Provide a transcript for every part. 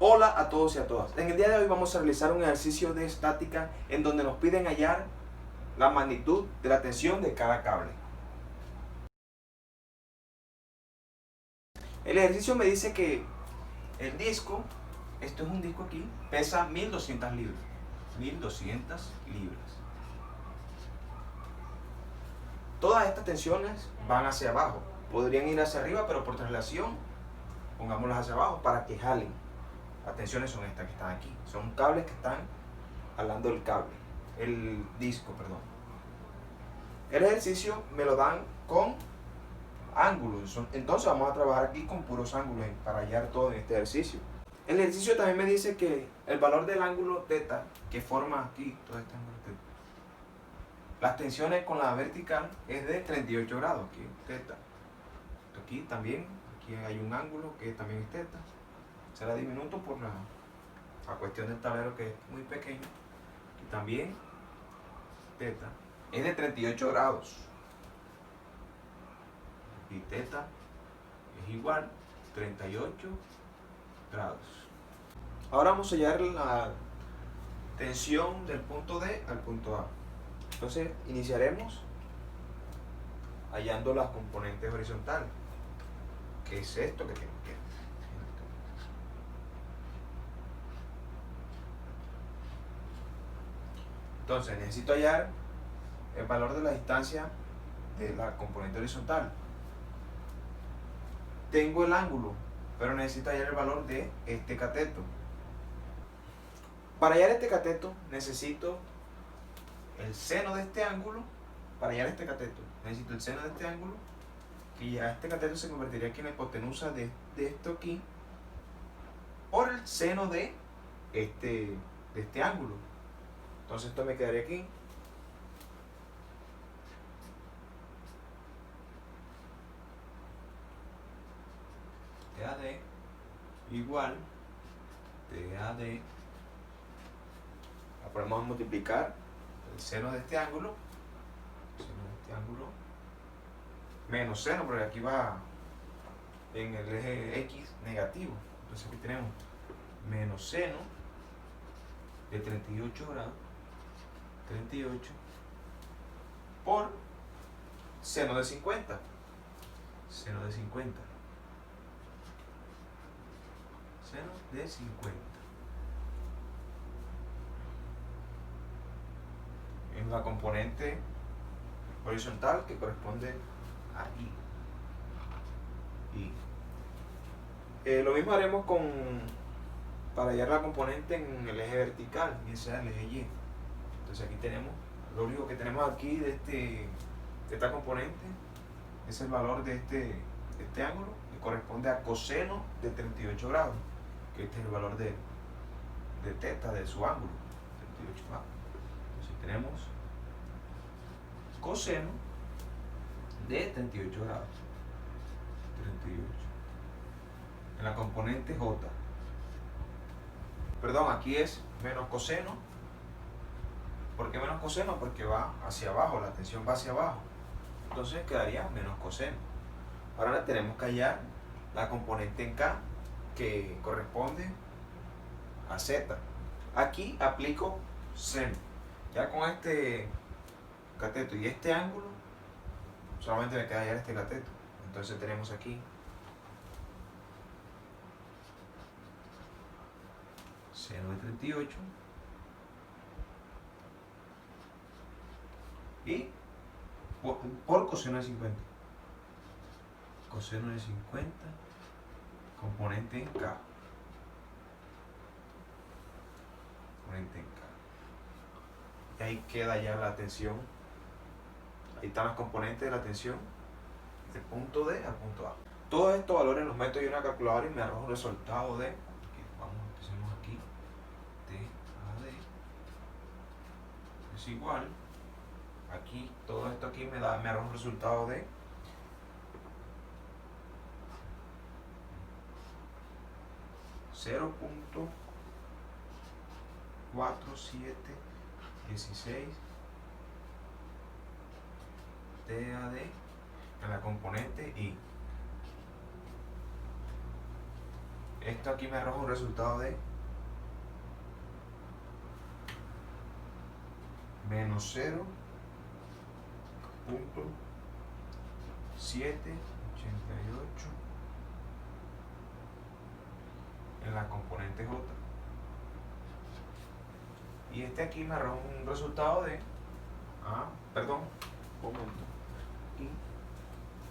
Hola a todos y a todas. En el día de hoy vamos a realizar un ejercicio de estática en donde nos piden hallar la magnitud de la tensión de cada cable. El ejercicio me dice que el disco, esto es un disco aquí, pesa 1200 libras. 1200 libras. Todas estas tensiones van hacia abajo. Podrían ir hacia arriba, pero por traslación, pongámoslas hacia abajo para que jalen. Las tensiones son estas que están aquí. Son cables que están jalando el disco, perdón. El ejercicio me lo dan con ángulos. Entonces vamos a trabajar aquí con puros ángulos para hallar todo en este ejercicio. El ejercicio también me dice que el valor del ángulo θ que forma aquí, todo este ángulo θ, las tensiones con la vertical es de 38 grados, aquí θ. Aquí también, aquí hay un ángulo que también es θ. Será diminuto por la cuestión del tablero que es muy pequeño. Y también θ es de 38 grados. Y θ es igual 38 grados. Ahora vamos a hallar la tensión del punto D al punto A. Entonces iniciaremos hallando las componentes horizontales, que es esto que tenemos que. Entonces necesito hallar el valor de la distancia de la componente horizontal. Tengo el ángulo, pero necesito hallar el valor de este cateto. Para hallar este cateto necesito el seno de este ángulo. Para hallar este cateto necesito el seno de este ángulo, que ya este cateto se convertiría aquí en la hipotenusa de esto aquí, por el seno de este ángulo. Entonces esto me quedaría aquí. TAD igual TAD. La podemos multiplicar el seno de este ángulo, menos seno, porque aquí va en el eje X negativo. Entonces aquí tenemos menos seno de 38 grados, 38 por seno de 50. Seno de 50. Seno de 50. En la componente horizontal que corresponde a I. Lo mismo haremos para hallar la componente en el eje vertical, bien sea el eje Y. Entonces aquí tenemos, lo único que tenemos aquí de esta componente es el valor de este ángulo, que corresponde a coseno de 38 grados, que este es el valor de θ de su ángulo, 38 grados. Entonces tenemos coseno de 38 grados, 38. En la componente J, perdón, aquí es menos coseno. ¿Por qué menos coseno? Porque va hacia abajo, la tensión va hacia abajo. Entonces quedaría menos coseno. Ahora tenemos que hallar la componente en K, que corresponde a Z. Aquí aplico seno. Ya con este cateto y este ángulo, solamente me queda hallar este cateto. Entonces tenemos aquí seno de 38 y por coseno de 50. Coseno de 50, componente en K. Componente en K. Y ahí queda ya la tensión. Ahí están las componentes de la tensión del punto D al punto A. Todos estos valores los meto yo en una calculadora y me arroja un resultado de, empecemos aquí, TAD es igual, aquí, todo esto aquí me arroja un resultado de 0.4716 TAD en la componente I. Esto aquí me arroja un resultado de menos 0.788 en la componente J. Y este aquí me arroja un resultado de, perdón, un momento, aquí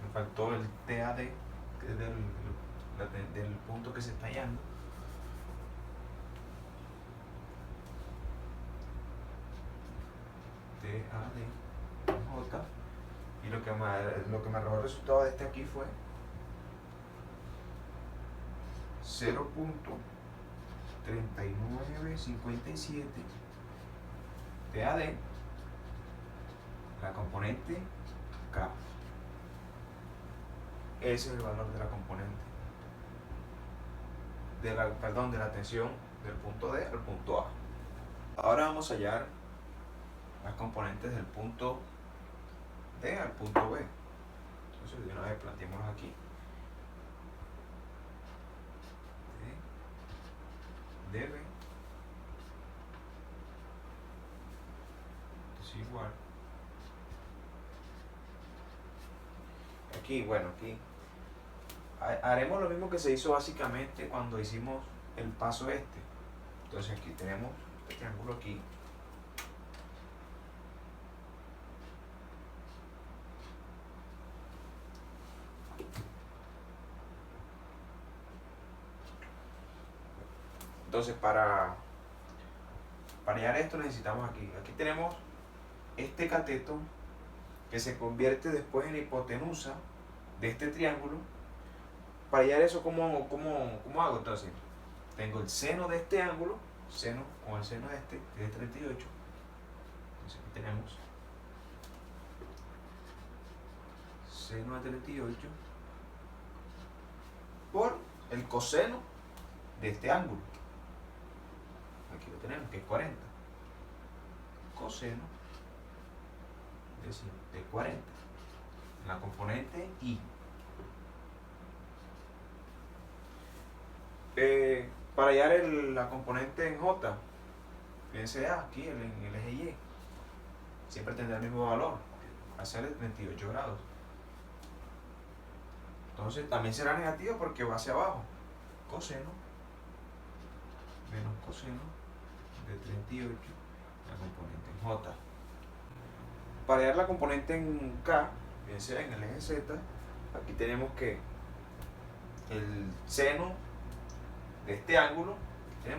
me faltó el TAD, que es del punto que se está hallando. TAD J, y lo que me arrojó el resultado de este aquí fue 0.3957 TAD, la componente K. Ese es el valor de la componente de la tensión del punto D al punto A. Ahora vamos a hallar las componentes del punto D al punto B. Entonces de una vez planteémoslos aquí. DB es igual. Aquí, bueno, aquí haremos lo mismo que se hizo básicamente cuando hicimos el paso este. Entonces aquí tenemos este triángulo aquí. Entonces para hallar esto necesitamos aquí tenemos este cateto que se convierte después en la hipotenusa de este triángulo. Para hallar eso, ¿cómo hago? Entonces tengo el seno de este ángulo, seno con el seno de este, que es 38. Entonces aquí tenemos seno de 38 por el coseno de este ángulo. Aquí lo tenemos, que es 40. Coseno de 40. La componente I. Para hallar la componente en J, fíjense aquí en el eje Y, siempre tendrá el mismo valor, va a ser de 38 grados. Entonces también será negativo porque va hacia abajo. Coseno menos coseno de 38, la componente en J. Para hallar la componente en K, fíjense en el eje Z, aquí tenemos que el seno de este ángulo, que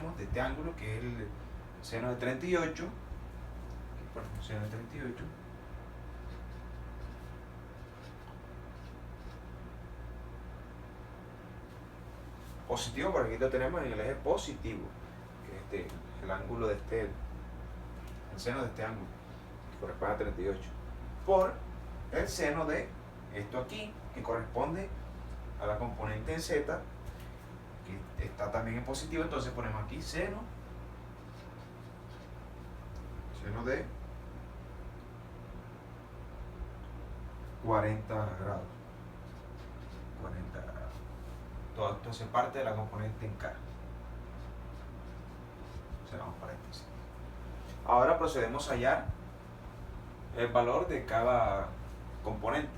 es el seno de 38, seno de 38, positivo, porque aquí lo tenemos en el eje positivo, que es el ángulo de el seno de este ángulo, que corresponde a 38, por el seno de esto aquí, que corresponde a la componente en Z, que está también en positivo. Entonces ponemos aquí seno de 40 grados. 40 grados. Todo esto hace parte de la componente en K. Cerramos paréntesis. Ahora procedemos a hallar el valor de cada componente.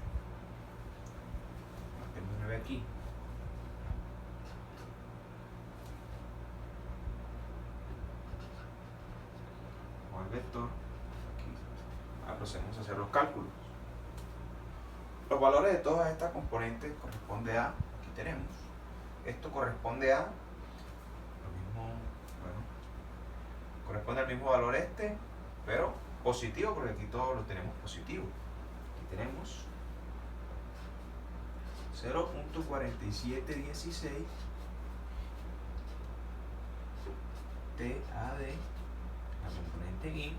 Tenemos 9 aquí. Con el vector aquí. Ahora procedemos a hacer los cálculos. Los valores de todas estas componentes corresponde a, aquí tenemos, esto corresponde a lo mismo, bueno, corresponde al mismo valor este, pero positivo, porque aquí todos lo tenemos positivo. Aquí tenemos 0.4716 TAD, la componente I.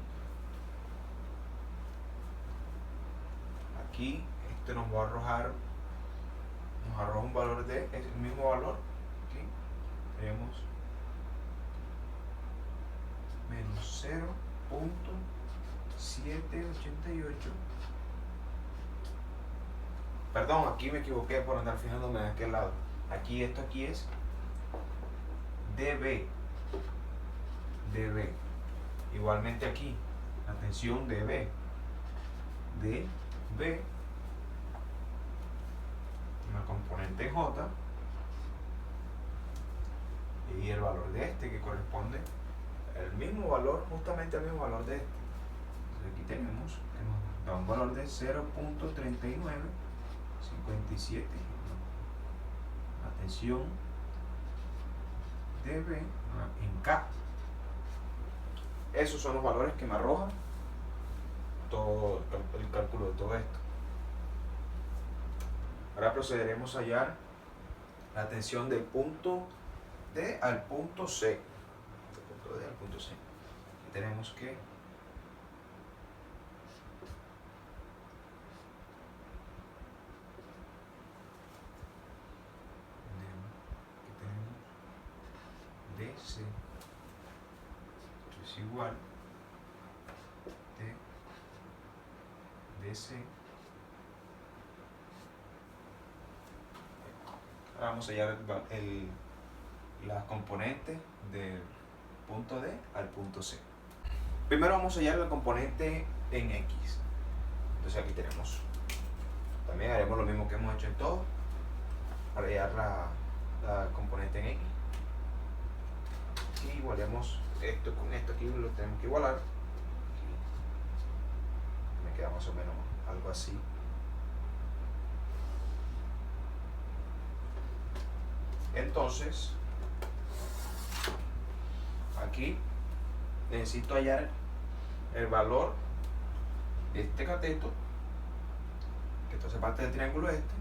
Aquí esto nos va a arroja un valor de, es el mismo valor. Aquí tenemos menos 0.788. Perdón, aquí me equivoqué por andar fijándome de aquel lado. Aquí esto aquí es dB. Igualmente aquí, la tensión dB. dB, una componente J, y el valor de este que corresponde al mismo valor, justamente al mismo valor de este. Entonces aquí tenemos que nos da un valor de 0.3957. La tensión dB en K. Esos son los valores que me arrojan todo el cálculo de todo esto. Ahora procederemos a hallar la tensión del punto D al punto C. Del punto D al punto C. Aquí tenemos que DC. Esto es igual de DC. Ahora vamos a hallar las componentes del punto D al punto C. Primero vamos a hallar la componente en X. Entonces aquí tenemos. También haremos lo mismo que hemos hecho en todo para hallar la componente en X. Y igualemos esto con esto, aquí lo tenemos que igualar. Aquí me queda más o menos algo así. Entonces, aquí necesito hallar el valor de este cateto, que esto hace parte del triángulo este,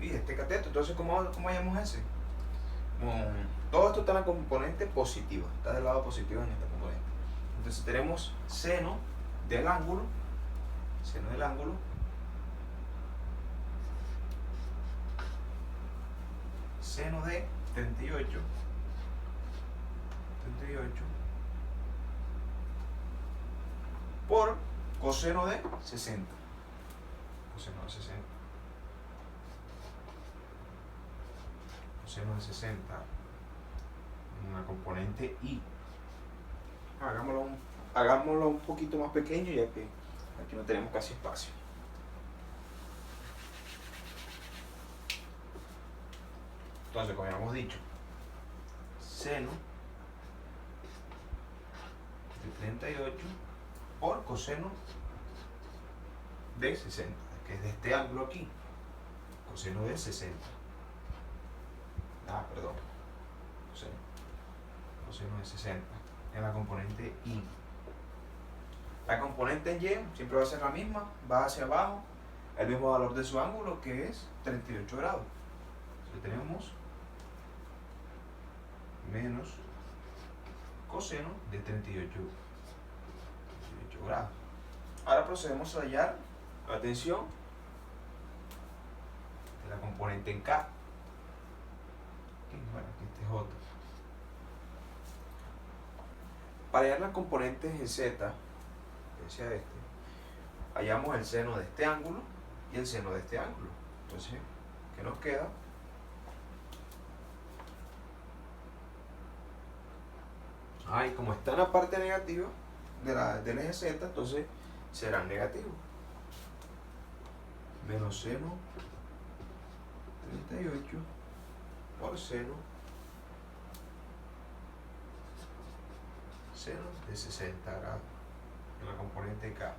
y de este cateto. Entonces, ¿cómo hallamos ese? Todo esto está en la componente positiva, está del lado positivo en esta componente. Entonces tenemos seno del ángulo, seno de 38, por coseno de 60. Coseno de 60, una componente I. Hagámoslo un poquito más pequeño, ya que aquí no tenemos casi espacio. Entonces, como habíamos dicho, seno de 38 por coseno de 60, que es de este ángulo aquí, coseno de 60. Coseno de 60 en la componente I. La componente en Y siempre va a ser la misma, va hacia abajo, el mismo valor de su ángulo, que es 38 grados. Entonces tenemos menos coseno de 38 grados. Ahora procedemos a hallar la tensión de la componente en K. Bueno, aquí este es otro. Para hallar las componentes en Z, hallamos el seno de este ángulo y el seno de este ángulo. Entonces, ¿qué nos queda? Y como está en la parte negativa del eje Z, entonces será negativo. Menos seno 38 por seno de 60 grados en la componente K.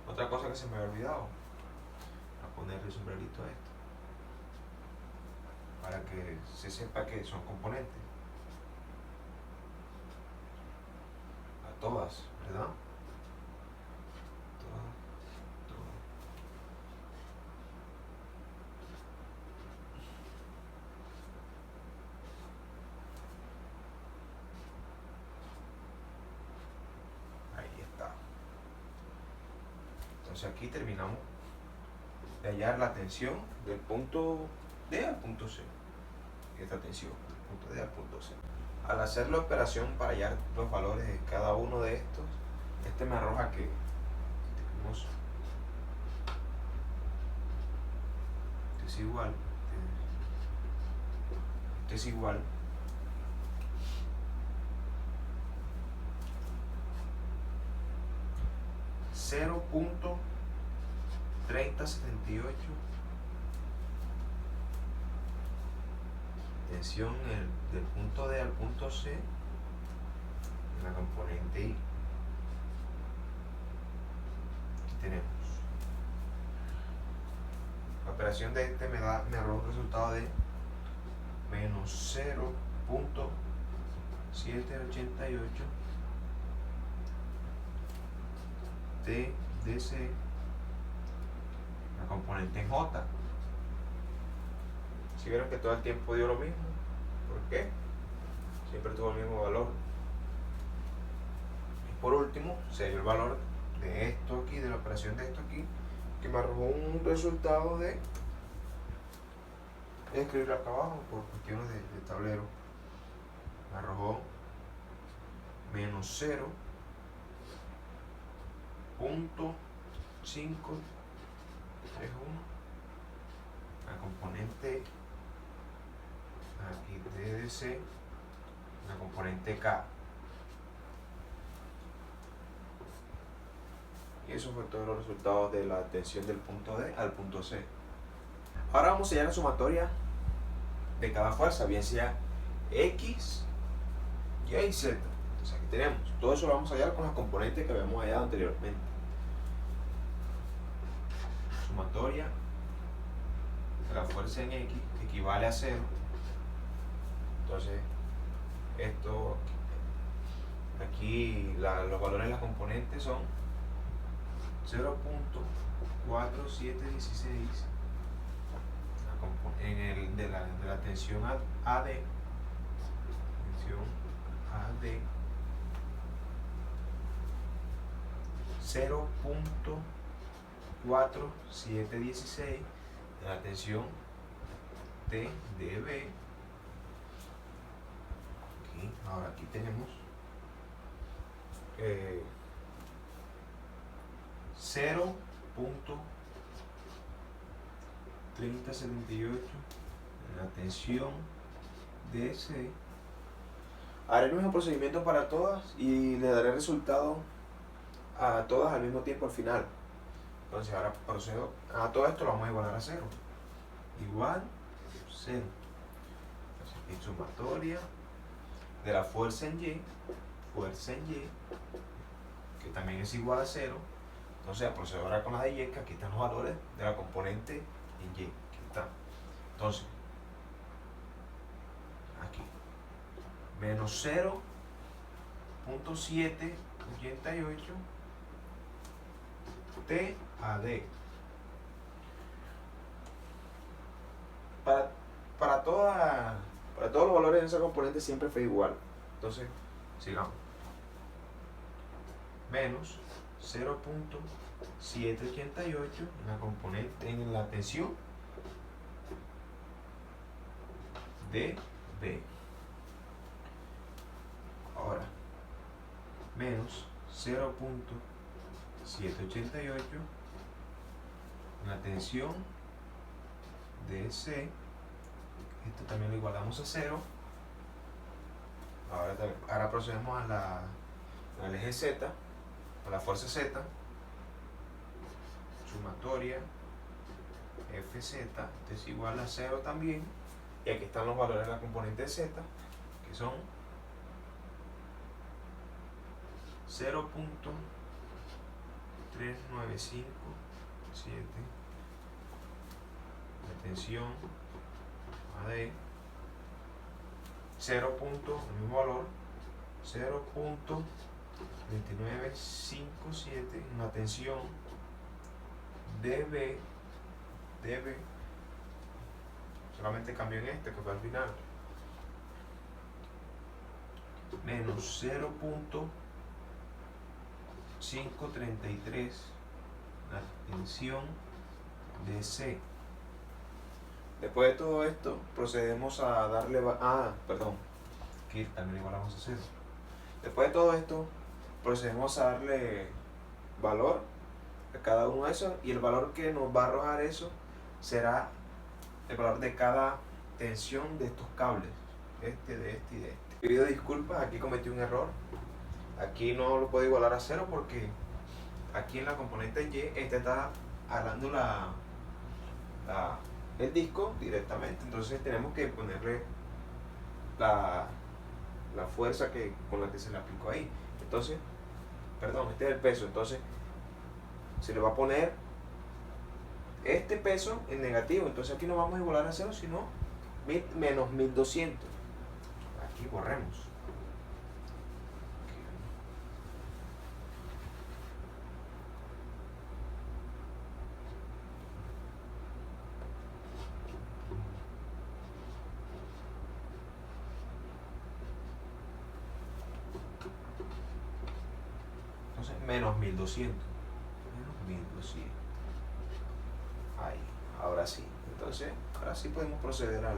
Otra cosa que se me había olvidado, a ponerle sombrerito a esto para que se sepa que son componentes a todas, ¿verdad? Todas. Entonces aquí terminamos de hallar la tensión del punto D al punto C. Esta tensión del punto D al punto C. Al hacer la operación para hallar los valores de cada uno de estos, este me arroja que tenemos esto es igual 0.3078. Tensión del punto D al punto C en la componente I. Aquí tenemos. La operación de este me arroja un resultado de menos 0.788 de DC, la componente en J. Si vieron que todo el tiempo dio lo mismo, ¿por qué? Siempre tuvo el mismo valor. Y por último, se dio el valor de esto aquí, de la operación de esto aquí, que me arrojó un resultado de, voy a escribirlo acá abajo por cuestiones de tablero, me arrojó menos 0.531, la componente aquí DDC, la componente K. Y eso fue todos los resultados de la tensión del punto D al punto C. Ahora vamos a hallar la sumatoria de cada fuerza, bien sea X, Y y Z. Entonces aquí tenemos, todo eso lo vamos a hallar con las componentes que habíamos hallado anteriormente. Sumatoria de la fuerza en X, que equivale a 0. Entonces, esto, aquí los valores de las componentes son 0.4716 de la tensión AD, tensión AD, 0.4716 de la tensión TDB. Ahora aquí tenemos 0.3078 la tensión DC. Haré el mismo procedimiento para todas y le daré resultado a todas al mismo tiempo al final. Entonces ahora procedo a todo esto, lo vamos a igualar a 0. Igual 0. Entonces aquí sumatoria de la fuerza en Y, que también es igual a 0. Entonces procedo ahora con la de Y, que aquí están los valores de la componente en Y. Aquí están. Entonces, aquí, menos 0.788 TAD. Para todos los valores de esa componente siempre fue igual. Entonces, sigamos. Menos 0.788 en la componente, en la tensión DB. Ahora, menos 0.788 en la tensión DC. Esto también lo igualamos a 0. Ahora procedemos al eje Z, a la fuerza Z. Sumatoria Fz es igual a 0 también. Y aquí están los valores de la componente Z, que son 0.3957 de tensión AD, 0. El mismo valor, 0.2957 en la tensión DB, solamente cambio en este que fue al final, menos 0.533 la tensión DC. Después de todo esto, procedemos a darle... aquí también igualamos a 0. Después de todo esto, procedemos a darle valor a cada uno de esos, y el valor que nos va a arrojar eso será el valor de cada tensión de estos cables, de este y de este. Pido disculpas, aquí cometí un error. Aquí no lo puedo igualar a 0 porque aquí en la componente Y, esta está jalando el disco directamente, entonces tenemos que ponerle la fuerza con la que se le aplicó ahí. Entonces, perdón, este es el peso, entonces se le va a poner este peso en negativo, entonces aquí no vamos a igualar a 0, sino menos 1200. Aquí borremos. Entonces, menos 1200. Menos 1200. Ahí, ahora sí. Entonces, ahora sí podemos proceder a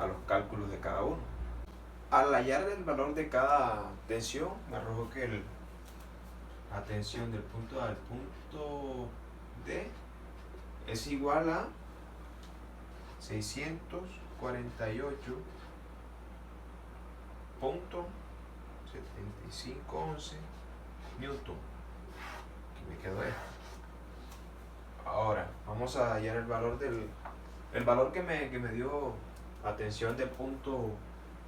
los cálculos de cada uno. Al hallar el valor de cada tensión, me arrojó que la tensión del punto A al punto D es igual a 648.7511 Newton. Aquí me quedó esto. Ahora vamos a hallar el valor el valor que me dio la tensión del punto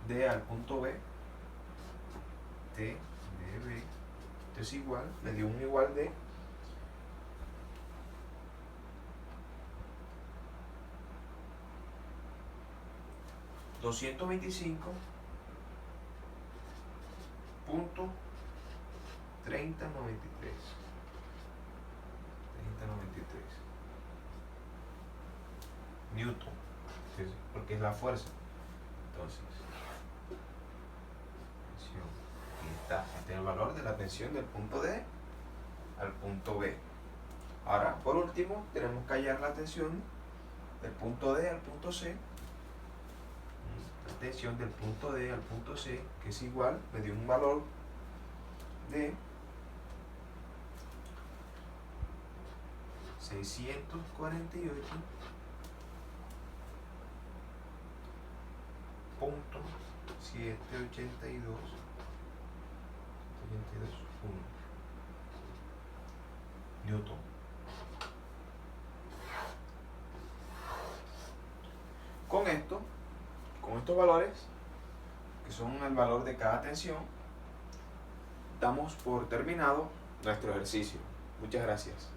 D al punto B. T de B. Esto es igual, me dio un igual de 225.3093 Newton, porque es la fuerza. Entonces, aquí está, este es el valor de la tensión del punto D al punto B. Ahora, por último, tenemos que hallar la tensión del punto D al punto C. La tensión del punto D al punto C, que es igual, me dio un valor de 648.782.1 Newton. Con estos valores, que son el valor de cada tensión, damos por terminado nuestro ejercicio. Muchas gracias.